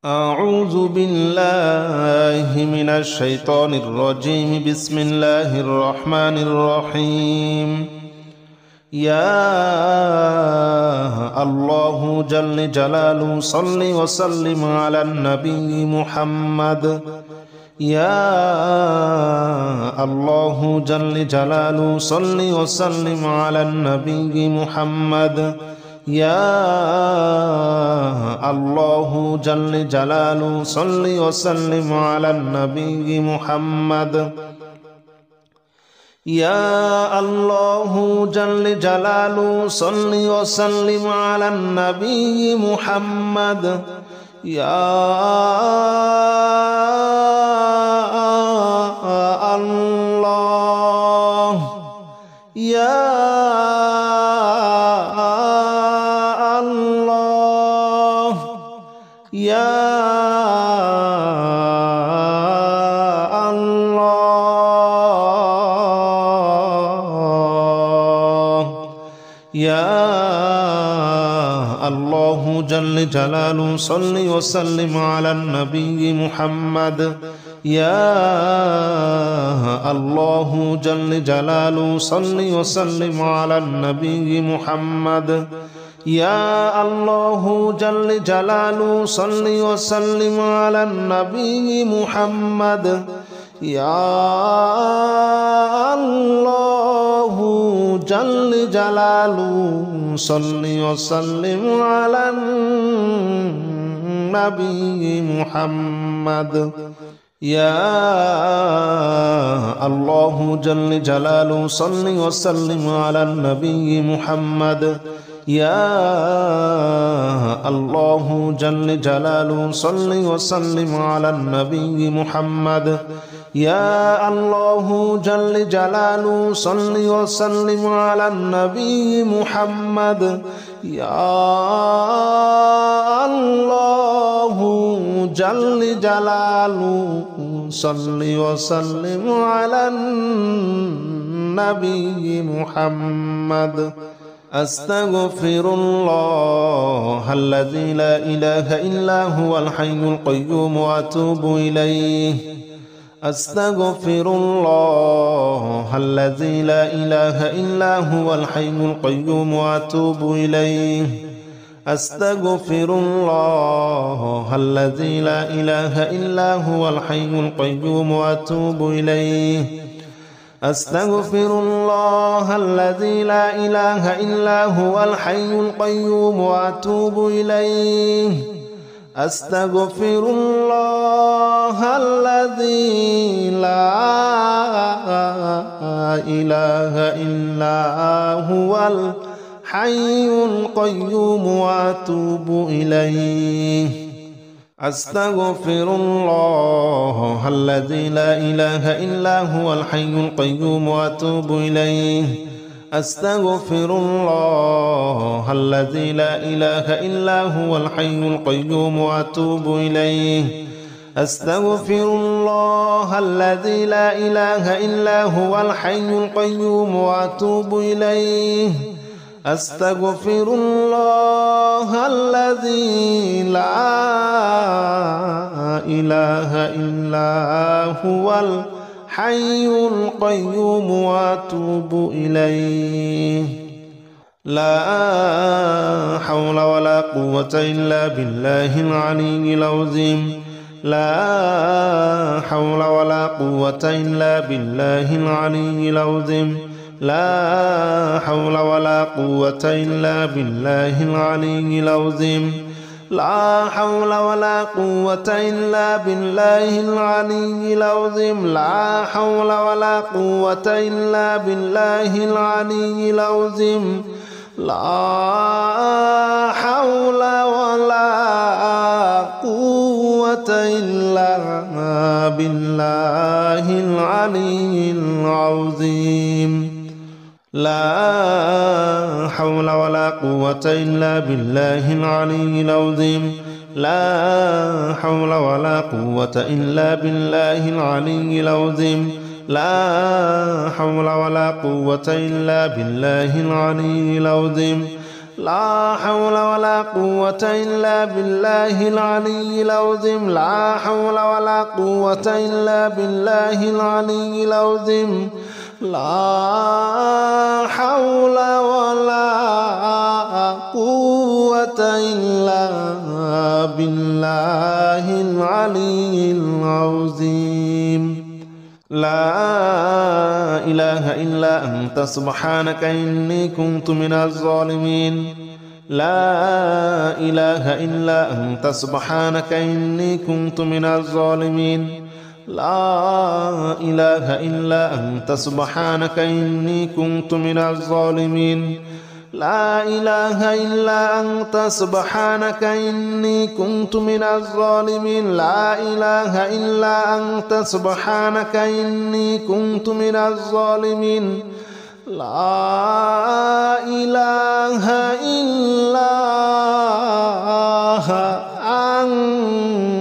أعوذ بالله من الشيطان الرجيم. بسم الله الرحمن الرحيم. يا الله جل جلاله صل وسلم على النبي محمد. يا الله جل جلاله صل وسلم على النبي محمد. يا الله جل جلاله صل وسلم على النبي محمد. يا الله جل جلاله صل وسلم على النبي محمد. يا الله يا يا الله يا الله جل جلاله صل وسلم على النبي محمد. يا الله جل جلاله صل وسلم على النبي محمد. يا الله جل جلاله صل وسلم على النبي محمد. يا الله جل جلاله صل وسلم على النبي محمد. يا الله جل جلاله صل وسلم على النبي محمد. يا الله جل جلاله صل وسلم على النبي محمد. يا الله جل جلاله صل وسلم على النبي محمد. يا الله جل جلاله صل وسلم على النبي محمد. أستغفر الله الذي لا إله إلا هو الحي القيوم وأتوب إليه. أستغفر الله الذي لا إله إلا هو الحي القيوم وأتوب إليه. أستغفر الله الذي لا إله إلا هو الحي القيوم وأتوب إليه. أستغفر الله الذي لا إله إلا هو الحي القيوم وأتوب إليه. أستغفر الله الذي لا إله إلا هو الحي القيوم وأتوب إليه. أستغفر الله الذي لا إله إلا هو الحي القيوم وأتوب إليه. أستغفر الله الذي لا إله إلا هو الحي القيوم وأتوب إليه. أستغفر الله الذي لا إله إلا هو الحي القيوم وأتوب إليه. أستغفر الله الذي لا إله إلا هو الحي القيوم وأتوب إليه. لا حول ولا قوة إلا بالله العلي العظيم. لا حول ولا قوة إلا بالله العلي العظيم. لا حول ولا قوة إلا بالله العلي العظيم. لا حول ولا قوة إلا بالله العلي العظيم. لا حول ولا قوة إلا بالله العلي العظيم. لا حول ولا قوة إلا بالله العلي العظيم. لا حول ولا قوة إلا بالله العلي العظيم. لا حول ولا قوة إلا بالله العلي العظيم. لا حول ولا قوة إلا بالله العلي العظيم. لا حول ولا قوة إلا بالله العلي العظيم لا حول ولا قوة إلا بالله العلي العظيم لا حول ولا قوة إلا بالله العلي العظيم لا إله إلا أنت سبحانك إني كنت من الظالمين لا إله إلا أنت سبحانك إني كنت من الظالمين لا إله إلا أنت سبحانك إني كنت من الظالمين لا إله إلا أنت سبحانك إني كنت من الظالمين لا إله إلا أنت سبحانك إني كنت من الظالمين لا إله إلا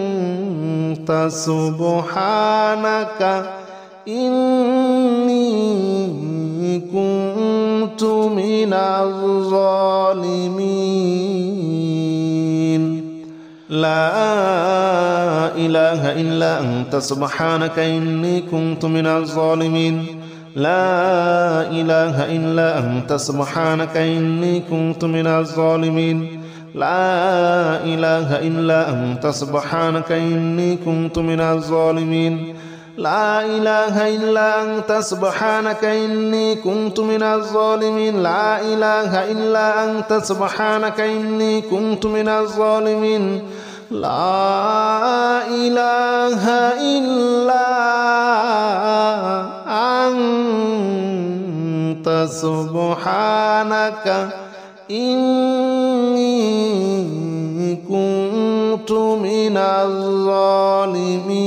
أنت سبحانك إني كنت من الظالمين لا إله إلا أنت سبحانك إني كنت من الظالمين لا إله إلا أنت سبحانك إني كنت من الظالمين لا إله إلا أنت سبحانك إني كنت من الظالمين لا إله إلا أنت سبحانك إني كنت من الظالمين لا إله إلا أنت سبحانك إني كنت من الظالمين لا إله إلا أنت سبحانك إني كنت من الظالمين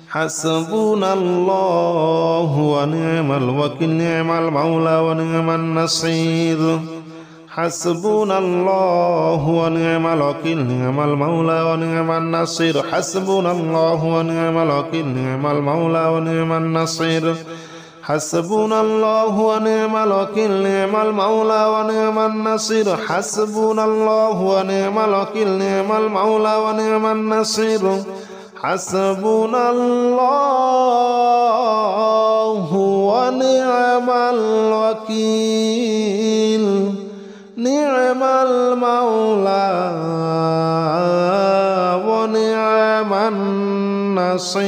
حسبنا الله ونعم الوكيل نعم المولى ونعم النصير حسبنا الله ونعم الوكيل نعم المولى ونعم النصير حسبنا الله ونعم الوكيل نعم المولى ونعم النصير حسبنا الله ونعم الوكيل نعم المولى ونعم النصير حسبنا الله ونعم الوكيل نعم المولى ونعم النصير حسبنا الله ونعم الوكيل نعم المولى ونعم النصير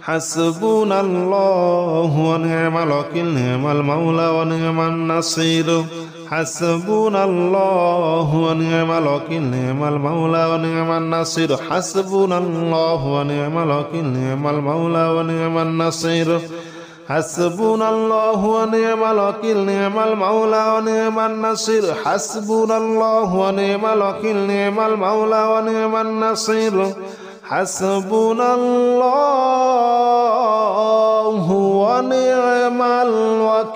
حسبنا الله ونعم الوكيل نعم المولى ونعم النصير حسبنا الله ونعم الوكيل نعم المولى ونعم النصير حسبنا الله ونعم الوكيل نعم المولى ونعم النصير حسبنا الله ونعم الوكيل نعم المولى ونعم النصير حسبنا الله ونعم الوكيل نعم المولى ونعم النصير حسبنا الله ونعم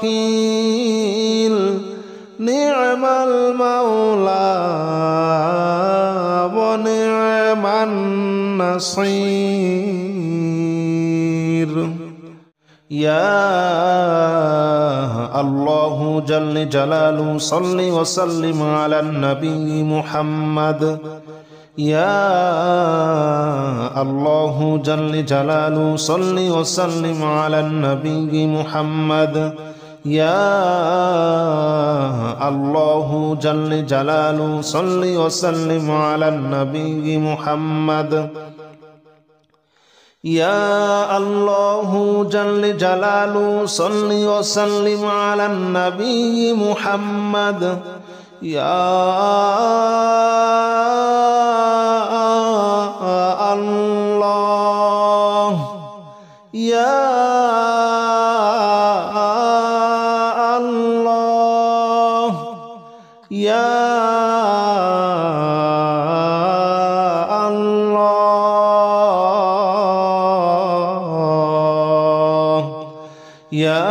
الوكيل نعم المولى ونعم النصير يا الله جل جلاله صل وسلم على النبي محمد يا الله جل جلاله صل وسلم على النبي محمد يا الله جل جلاله صل وسلم على النبي محمد يا الله جل جلاله صل وسلم على النبي محمد يا الله يا الله يا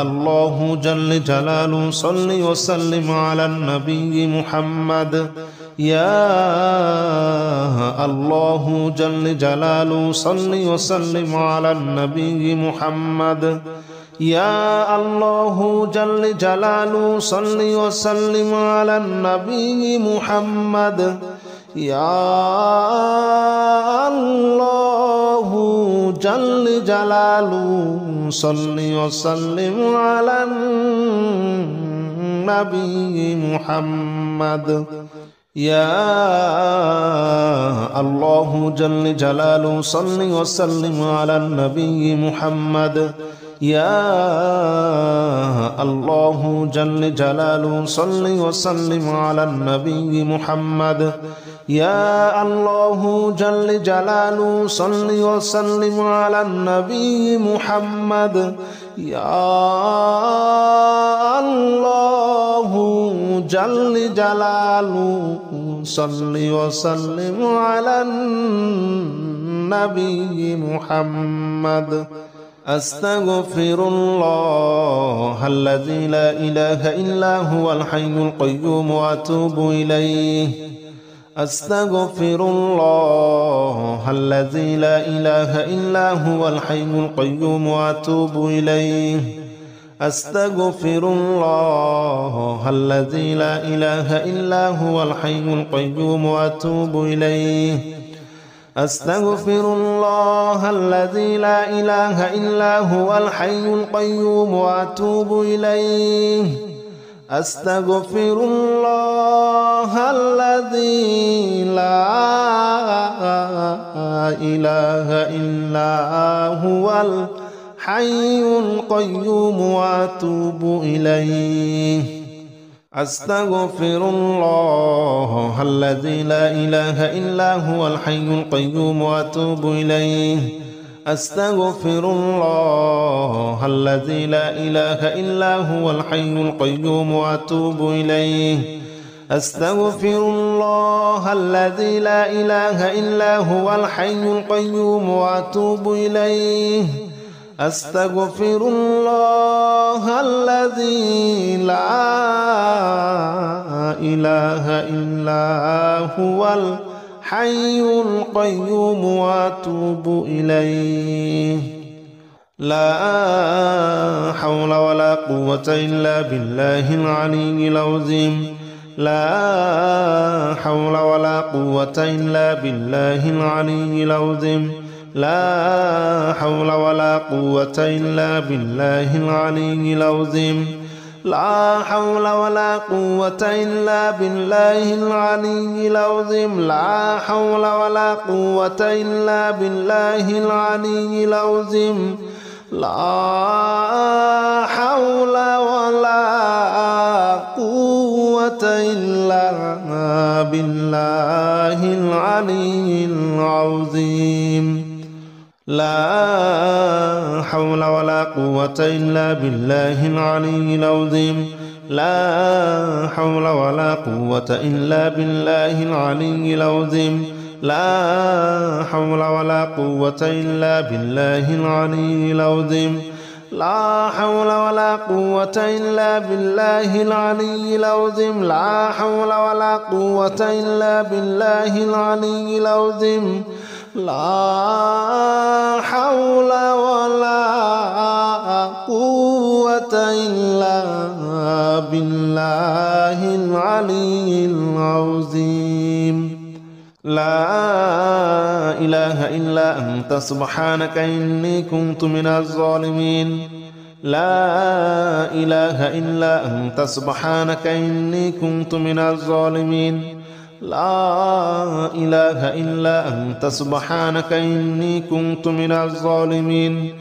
الله جل جلاله صل وسلم على النبي محمد يا الله جل جلاله صل وسلم على النبي محمد. يا الله جل جلاله صل وسلم على النبي محمد. يا الله جل جلاله صل وسلم على النبي محمد. يا الله جل جلاله صل وسلم على النبي محمد. يا الله جل جلاله صل وسلم على النبي محمد. يا الله جل جلاله صل وسلم على النبي محمد. يا الله جل جلاله صل وسلم على النبي محمد. أستغفر الله الذي لا إله إلا هو الحي القيوم وأتوب إليه. أستغفر الله الذي لا إله إلا هو الحي القيوم وأتوب إليه. أستغفر الله الذي لا إله إلا هو الحي القيوم وأتوب إليه. أستغفر الله الذي لا إله إلا هو الحي القيوم وأتوب إليه. أستغفر الله الذي لا إله إلا هو الحي القيوم وأتوب إليه. أستغفر الله الذي لا إله إلا هو الحي القيوم وأتوب إليه. أستغفر الله الذي لا إله إلا هو الحي القيوم وأتوب إليه. أستغفر الله الذي لا إله إلا هو الحي القيوم وأتوب إليه. أستغفر الله الذي لا إله إلا هو الحي القيوم وأتوب إليه. لا حول ولا قوة إلا بالله العلي العظيم. لا حول ولا قوة إلا بالله العلي العظيم. لا حول ولا قوة إلا بالله العلي العظيم. لا حول ولا قوة إلا بالله العلي العظيم. لا حول ولا قوة إلا بالله العلي العظيم. لا حول ولا قوة إلا بالله العلي العظيم. لا حول ولا قوة إلا بالله العلي العظيم. لا حول ولا قوة إلا بالله العلي العظيم. لا حول ولا قوة إلا بالله العلي العظيم. لا حول ولا قوة إلا بالله العلي العظيم. لا حول ولا قوة إلا بالله العلي العظيم. لا حول ولا قوة إلا بالله العلي العظيم. لا إله إلا أنت سبحانك إني كنت من الظالمين. لا إله إلا أنت سبحانك إني كنت من الظالمين. لا إله إلا أنت سبحانك إني كنت من الظالمين.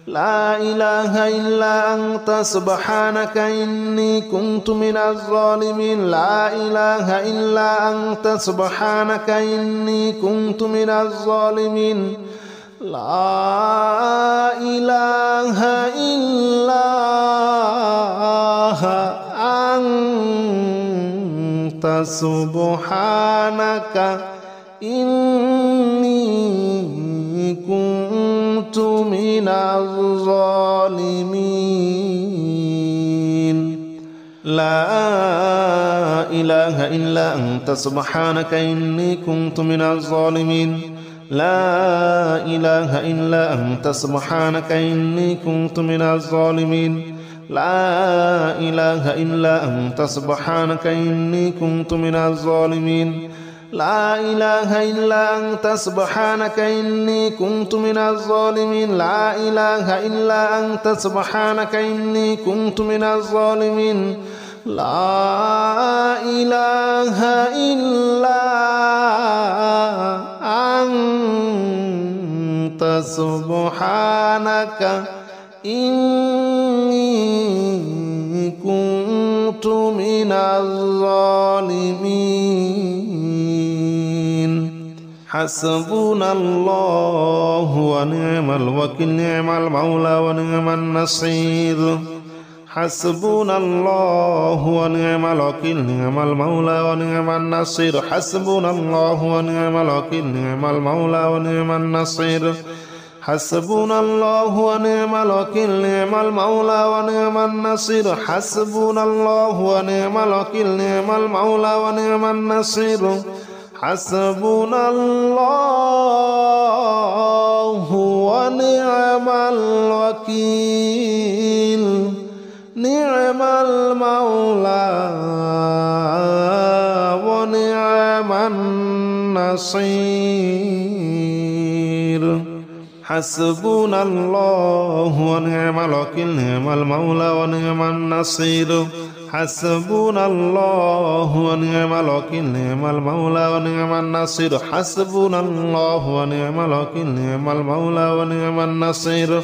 لا إله إلا أنت سبحانك إني كنت من الظالمين. لا إله إلا أنت سبحانك إني كنت من الظالمين. لا إله إلا أنت سبحانك إني كنت من الظالمين. لا إله إلا أنت سبحانك إني كنت من الظالمين لا إله إلا أنت سبحانك إني كنت من الظالمين لا إله إلا أنت سبحانك إني كنت من الظالمين لا إله إلا أنت سبحانك إني كنت من الظالمين لا إله إلا أنت سبحانك إني كنت من الظالمين لا إله إلا أنت سبحانك إني كنت من الظالمين حسبنا الله ونعم الوكيل نعم المولى ونعم النصير حسبنا الله ونعم الوكيل نعم المولى ونعم النصير حسبنا الله ونعم الوكيل نعم المولى ونعم النصير حسبنا الله ونعم الوكيل نعم المولى ونعم النصير حسبنا الله ونعم الوكيل نعم المولى ونعم النصير حسبنا الله ونعم الوكيل نعم المولى ونعم النصير حسبنا الله ونعم الوكيل نعم المولى ونعم النصير حسبنا الله ونعم الوكيل نعم المولى ونعم النصير حسبنا الله ونعم الوكيل نعم المولى ونعم النصير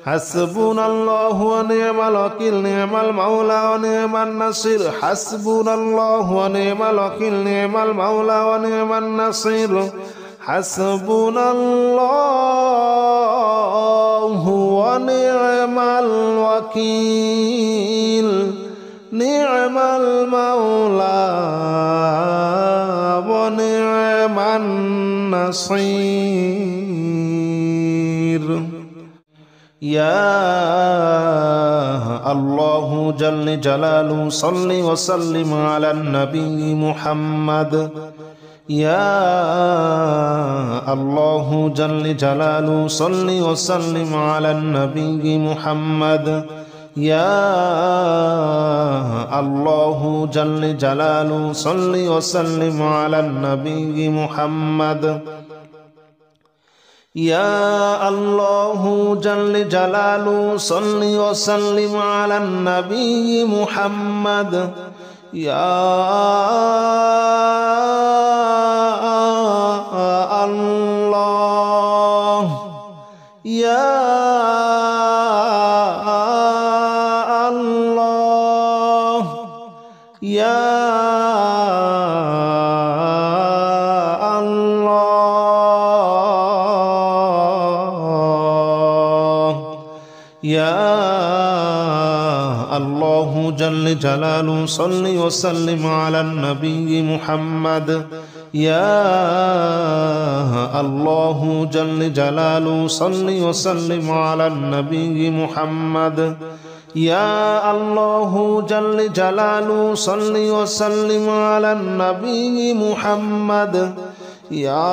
حسبنا الله ونعم الوكيل نعم المولى ونعم النصير حسبنا الله ونعم الوكيل نعم المولى ونعم النصير حسبنا الله ونعم الوكيل نعم المولى ونعم النصير يا الله جل جلاله صل وسلم على النبي محمد يا الله جل جلاله صل وسلم على النبي محمد يا الله جل جلاله صل وسلم على النبي محمد يا الله جل جلاله صل وسلم على النبي محمد يا الله يا الله يا يا الله جل جلاله صل وسلم على النبي محمد يا الله جل جلاله صل وسلم على النبي محمد يا الله جل جلاله صل وسلم على النبي محمد يا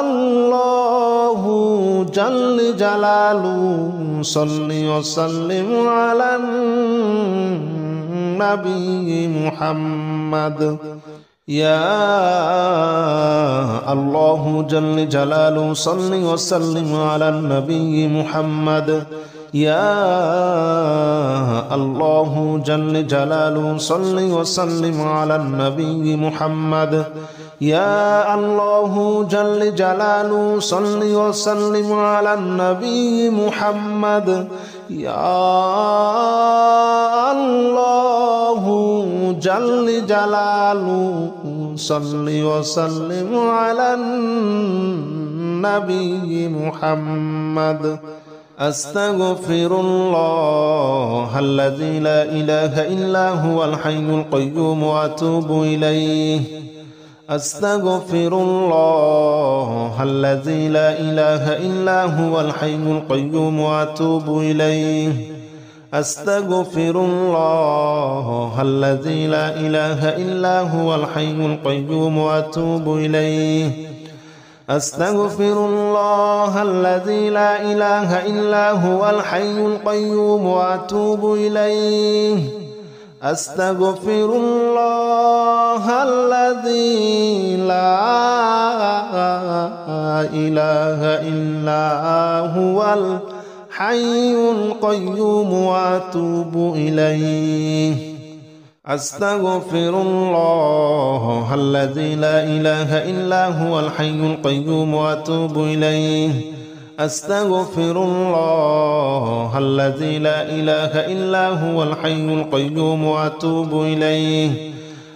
الله جل جلاله صل وسلم على النبي محمد يا الله جل جلاله صل وسلم على النبي محمد يا الله جل جلاله صل وسلم على النبي محمد يا الله جل جلاله صل وسلم على النبي محمد يا الله جل جلاله صل وسلم على النبي محمد أستغفر الله الذي لا إله إلا هو الحي القيوم وأتوب إليه أستغفر الله الذي لا إله إلا هو الحي القيوم وأتوب إليه أستغفر الله الذي لا إله إلا هو الحي القيوم وأتوب إليه أستغفر الله الذي لا إله إلا هو الحي القيوم وأتوب إليه أستغفر الله الذي لا إله إلا هو الحي القيوم وأتوب إليه أستغفر الله الذي لا إله إلا هو الحي القيوم وأتوب إليه أستغفر الله الذي لا إله إلا هو الحي القيوم وأتوب إليه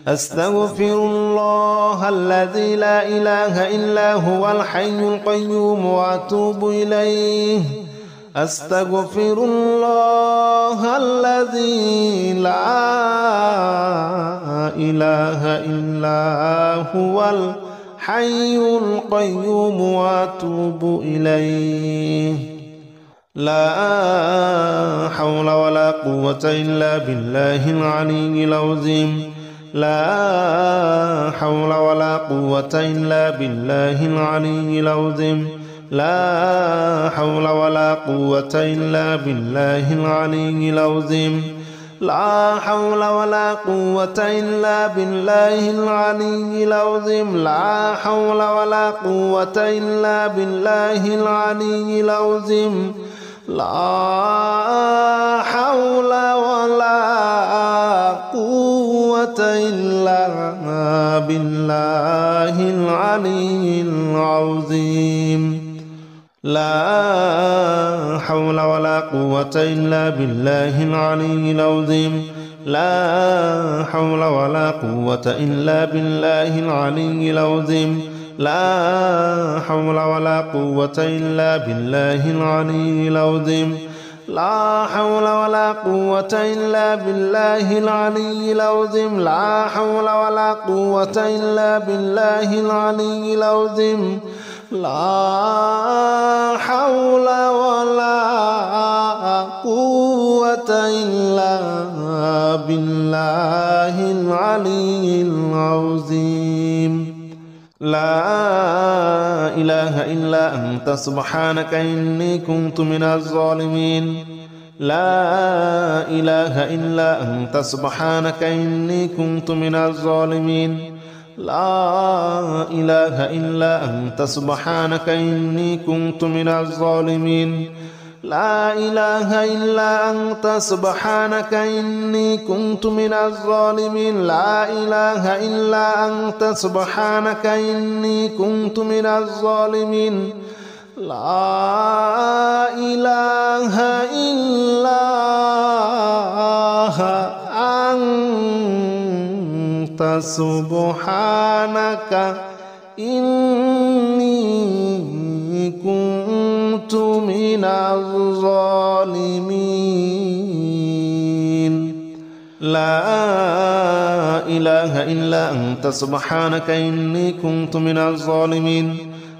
أستغفر الله الذي لا إله إلا هو الحي القيوم وأتوب إليه أستغفر الله الذي لا إله إلا هو الحي القيوم وأتوب إليه لا حول ولا قوة إلا بالله العلي العظيم لا حول ولا قوة إلا بالله العلي العظيم لا حول ولا قوة إلا بالله العلي العظيم لا حول ولا قوة إلا بالله العلي العظيم لا حول ولا قوة إلا بالله العلي العظيم لا حول ولا قوة إلا بالله العلي العظيم لا حول ولا قوة إلا بالله العلي العظيم لا حول ولا قوة إلا بالله العلي العظيم لا حول ولا قوة إلا بالله العلي العظيم لا حول ولا قوة إلا بالله العلي العظيم لا حول ولا قوة إلا بالله العلي العظيم لا حول ولا قوة إلا بالله العلي العظيم لا إله إلا أنت سبحانك إني كنت من الظالمين لا إله إلا أنت سبحانك إني كنت من الظالمين لا إله إلا أنت سبحانك إني كنت من الظالمين لا إله إلا أنت سبحانك إني كنت من الظالمين لا إله إلا أنت سبحانك إني كنت من الظالمين لا إله إلا أنت سبحانك إني كنت من الظالمين لا إله إلا أنت سبحانك إني كنت من الظالمين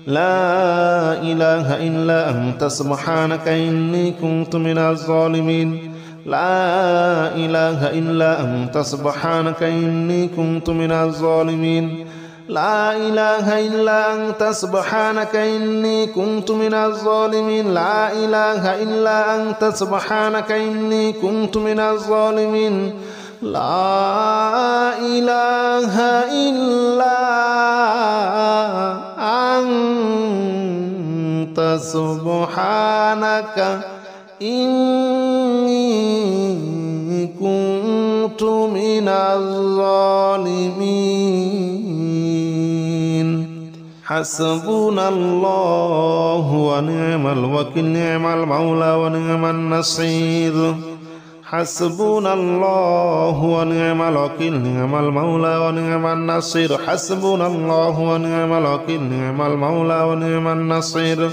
لا إله إلا أنت سبحانك إني كنت من الظالمين لا إله إلا أنت سبحانك إني كنت من الظالمين لا إله إلا أنت سبحانك إني كنت من الظالمين لا إله إلا أنت سبحانك إني كنت من الظالمين لا إله إلا أنت سبحانك إني كنت من الظالمين حسبنا الله ونعم الوكيل نعم المولى ونعم النصير حسبنا الله ونعم الوكيل نعم المولى ونعم النصير حسبنا الله ونعم الوكيل نعم المولى ونعم النصير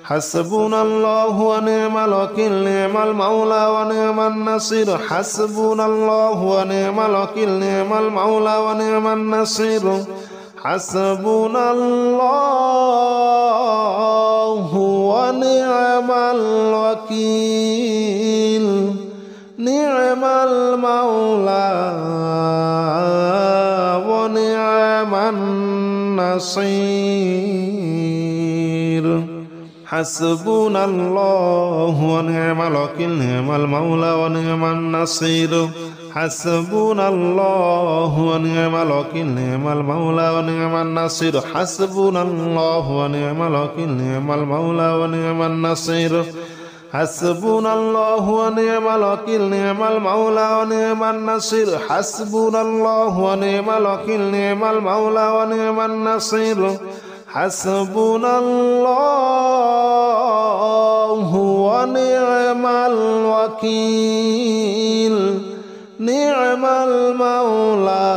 حسبنا الله ونعم الوكيل نعم المولى ونعم النصير حسبنا الله ونعم الوكيل نعم المولى ونعم النصير حسبنا الله ونعم الوكيل نعم المولى ونعم النصير حسبنا الله ونعم الوكيل نعم المولى ونعم النصير حسبنا الله ونعم الوكيل نعم المولى ونعم النصير حسبنا الله ونعم الوكيل نعم المولى ونعم النصير حسبنا الله ونعم الوكيل نعم المولى ونعم النصير حسبنا الله ونعم الوكيل نعم المولى ونعم النصير حسبنا الله ونعم الوكيل نعم المولى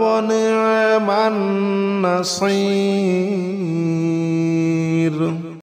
ونعم النصير